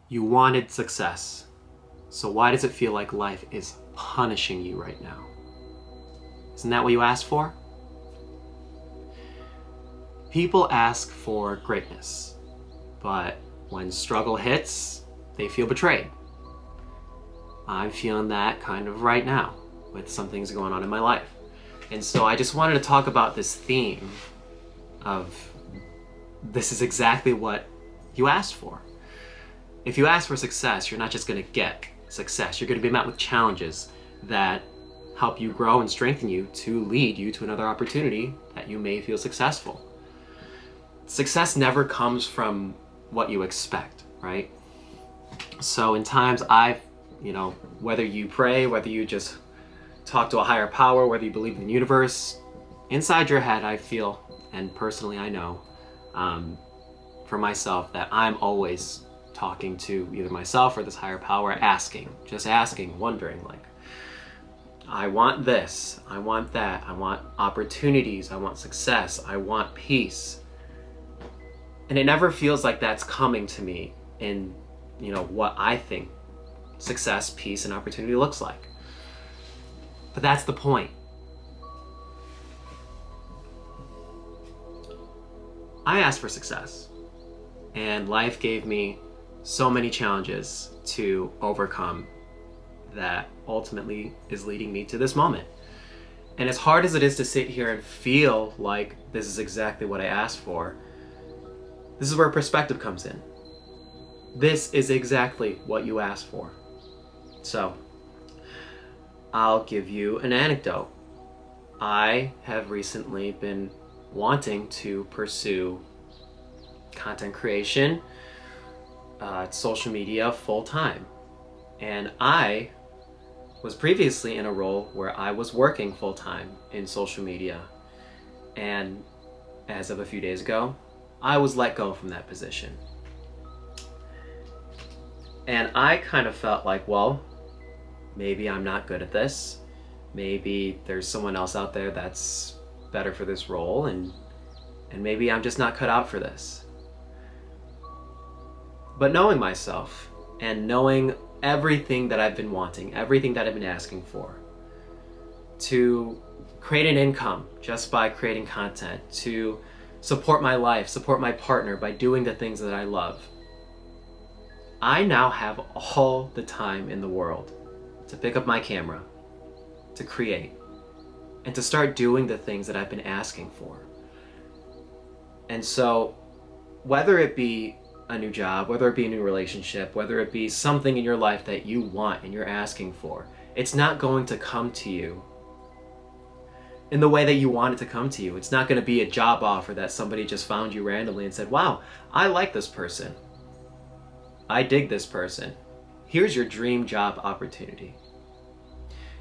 You wanted success. So why does it feel like life is punishing you right now? Isn't that what you asked for? People ask for greatness, but when struggle hits, they feel betrayed. I'm feeling that kind of right now with some things going on in my life. And so I just wanted to talk about this theme of this is exactly what you asked for. If you ask for success, you're not just going to get success. You're going to be met with challenges that help you grow and strengthen you to lead you to another opportunity that you may feel successful. Success never comes from what you expect, right? So in times whether you pray, whether you just talk to a higher power, whether you believe in the universe, inside your head I feel, and personally I know, for myself, that I'm always talking to either myself or this higher power, asking, wondering, like, I want this, I want that, I want opportunities, I want success, I want peace. And it never feels like that's coming to me in, what I think success, peace, and opportunity looks like. But that's the point. I asked for success, and life gave me so many challenges to overcome that ultimately is leading me to this moment. And as hard as it is to sit here and feel like this is exactly what I asked for, this is where perspective comes in. This is exactly what you asked for. So, I'll give you an anecdote. I have recently been wanting to pursue content creation, social media full time. And I was previously in a role where I was working full time in social media. And as of a few days ago, I was let go from that position. And I kind of felt like, well, maybe I'm not good at this. Maybe there's someone else out there that's better for this role, and maybe I'm just not cut out for this. But knowing myself and knowing everything that I've been wanting, everything that I've been asking for, to create an income just by creating content, to support my life, support my partner by doing the things that I love, I now have all the time in the world to pick up my camera, to create, and to start doing the things that I've been asking for. And so, whether it be a new job, whether it be a new relationship, whether it be something in your life that you want and you're asking for, it's not going to come to you in the way that you want it to come to you. It's not going to be a job offer that somebody just found you randomly and said, wow, I like this person. I dig this person. Here's your dream job opportunity.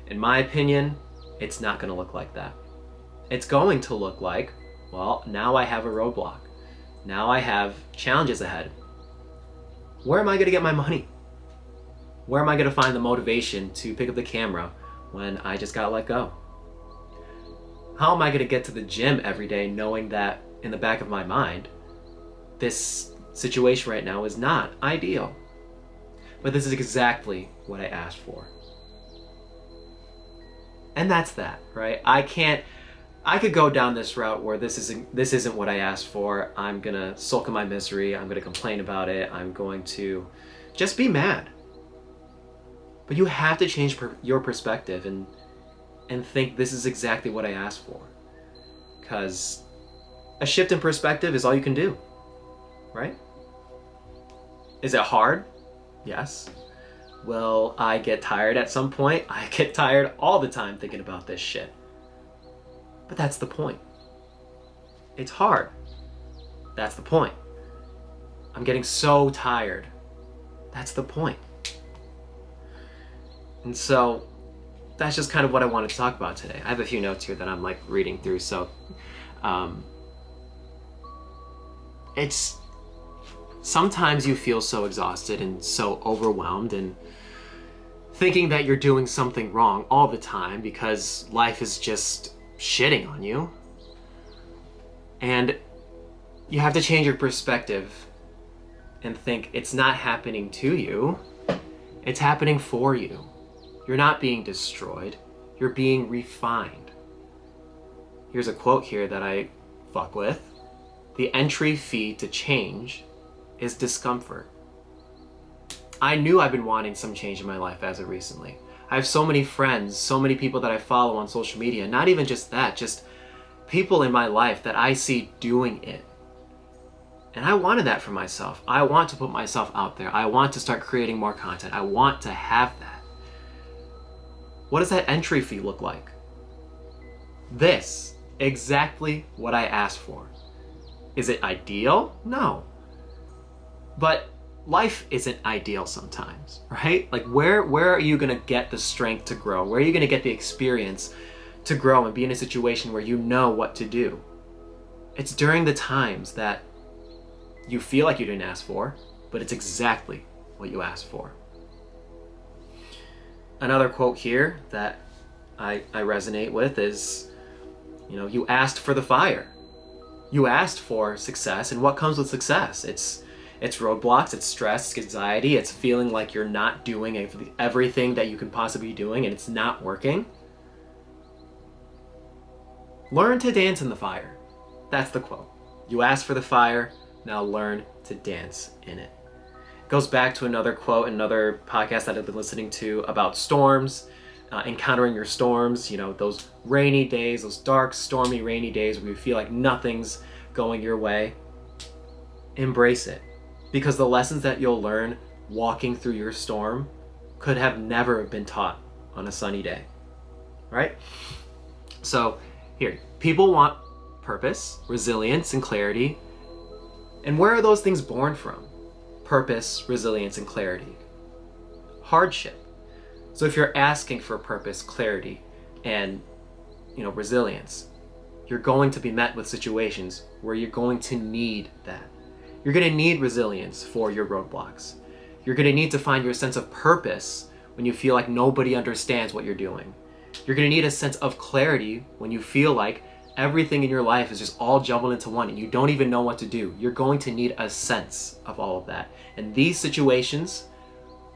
In my opinion, it's not going to look like that. It's going to look like, well, now I have a roadblock. Now I have challenges ahead. Where am I going to get my money? Where am I going to find the motivation to pick up the camera when I just got let go? How am I going to get to the gym every day knowing that in the back of my mind, this situation right now is not ideal? But this is exactly what I asked for. And that's that, right? I could go down this route where this isn't what I asked for. I'm gonna sulk in my misery. I'm gonna complain about it. I'm going to just be mad. But you have to change your perspective and think this is exactly what I asked for. Because a shift in perspective is all you can do, right? Is it hard? Yes. Will I get tired at some point? I get tired all the time thinking about this shit. But that's the point. It's hard. That's the point. I'm getting so tired. That's the point. And so that's just kind of what I wanted to talk about today. I have a few notes here that I'm like reading through. So it's sometimes you feel so exhausted and so overwhelmed and thinking that you're doing something wrong all the time because life is just shitting on you. And you have to change your perspective and think it's not happening to you, it's happening for you. You're not being destroyed, you're being refined. Here's a quote here that I fuck with. The entry fee to change is discomfort. I knew I've been wanting some change in my life as of recently. I have so many friends, so many people that I follow on social media, not even just that, just people in my life that I see doing it. And I wanted that for myself. I want to put myself out there. I want to start creating more content. I want to have that. What does that entry fee look like? This, exactly what I asked for. Is it ideal? No. But life isn't ideal sometimes, right? Like where are you gonna get the strength to grow? Where are you gonna get the experience to grow and be in a situation where you know what to do? It's during the times that you feel like you didn't ask for, but it's exactly what you asked for. Another quote here that I resonate with is, you asked for the fire. You asked for success, and what comes with success? It's roadblocks, it's stress, it's anxiety, it's feeling like you're not doing everything that you can possibly be doing and it's not working. Learn to dance in the fire. That's the quote. You asked for the fire, now learn to dance in it. It goes back to another quote, another podcast that I've been listening to about storms, encountering your storms, those rainy days, those dark, stormy, rainy days where you feel like nothing's going your way. Embrace it. Because the lessons that you'll learn walking through your storm could have never been taught on a sunny day, right? So here, people want purpose, resilience, and clarity. And where are those things born from? Purpose, resilience, and clarity. Hardship. So if you're asking for purpose, clarity, and resilience, you're going to be met with situations where you're going to need that. You're going to need resilience for your roadblocks. You're going to need to find your sense of purpose when you feel like nobody understands what you're doing. You're going to need a sense of clarity when you feel like everything in your life is just all jumbled into one and you don't even know what to do. You're going to need a sense of all of that. And these situations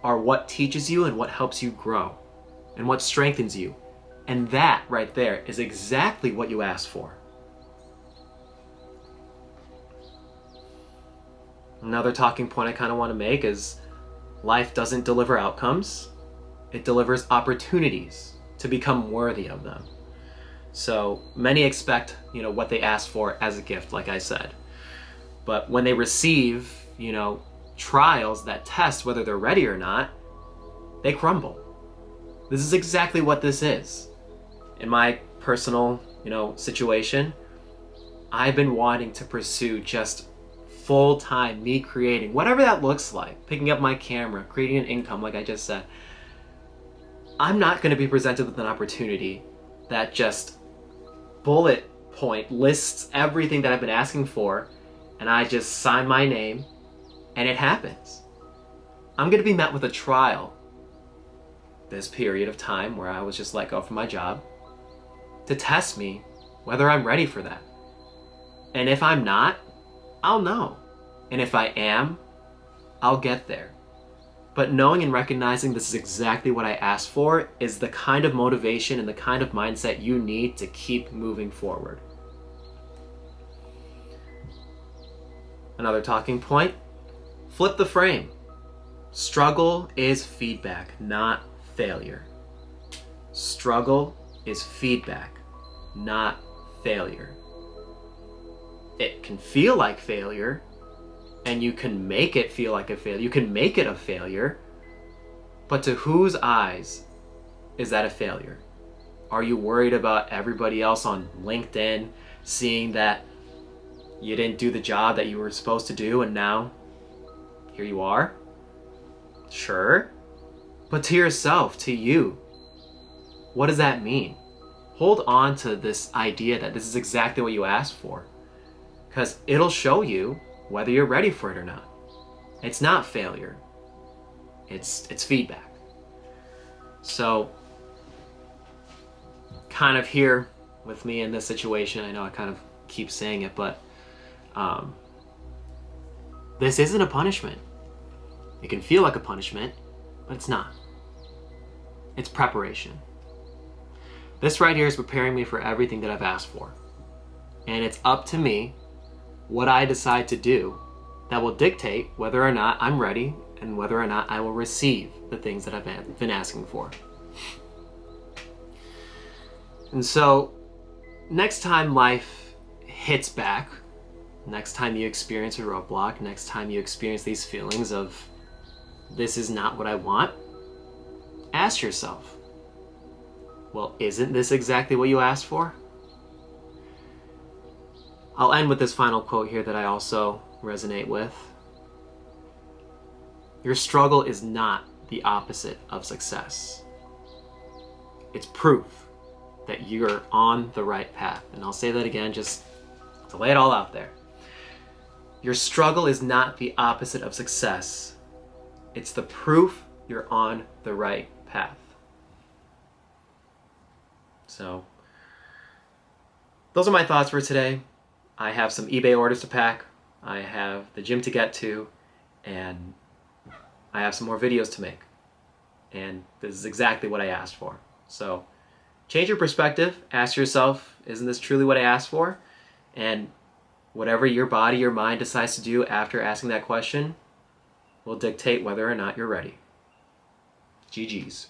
are what teaches you and what helps you grow and what strengthens you. And that right there is exactly what you asked for. Another talking point I kind of want to make is life doesn't deliver outcomes. It delivers opportunities to become worthy of them. So many expect, what they ask for as a gift, like I said. But when they receive, trials that test whether they're ready or not, they crumble. This is exactly what this is. In my personal, situation, I've been wanting to pursue just full-time me creating, whatever that looks like, picking up my camera, creating an income, like I just said. I'm not going to be presented with an opportunity that just bullet point lists everything that I've been asking for, and I just sign my name, and it happens. I'm going to be met with a trial this period of time where I was just let go from my job to test me whether I'm ready for that. And if I'm not, I'll know. And if I am, I'll get there. But knowing and recognizing this is exactly what I asked for is the kind of motivation and the kind of mindset you need to keep moving forward. Another talking point, flip the frame. Struggle is feedback, not failure. Struggle is feedback, not failure. It can feel like failure, and you can make it feel like a failure. You can make it a failure, but to whose eyes is that a failure? Are you worried about everybody else on LinkedIn seeing that you didn't do the job that you were supposed to do and now here you are? Sure. But to yourself, to you, what does that mean? Hold on to this idea that this is exactly what you asked for, because it'll show you whether you're ready for it or not. It's not failure. It's feedback. So, kind of here with me in this situation, I know I kind of keep saying it, but This isn't a punishment. It can feel like a punishment, but it's not. It's preparation. This right here is preparing me for everything that I've asked for. And it's up to me what I decide to do that will dictate whether or not I'm ready and whether or not I will receive the things that I've been asking for. And so, next time life hits back, next time you experience a roadblock, next time you experience these feelings of, this is not what I want, ask yourself, well, isn't this exactly what you asked for? I'll end with this final quote here that I also resonate with. Your struggle is not the opposite of success. It's proof that you're on the right path. And I'll say that again just to lay it all out there. Your struggle is not the opposite of success. It's the proof you're on the right path. So, those are my thoughts for today. I have some eBay orders to pack. I have the gym to get to. And I have some more videos to make. And this is exactly what I asked for. So, change your perspective. Ask yourself, isn't this truly what I asked for? And whatever your body, your mind decides to do after asking that question will dictate whether or not you're ready. GG's.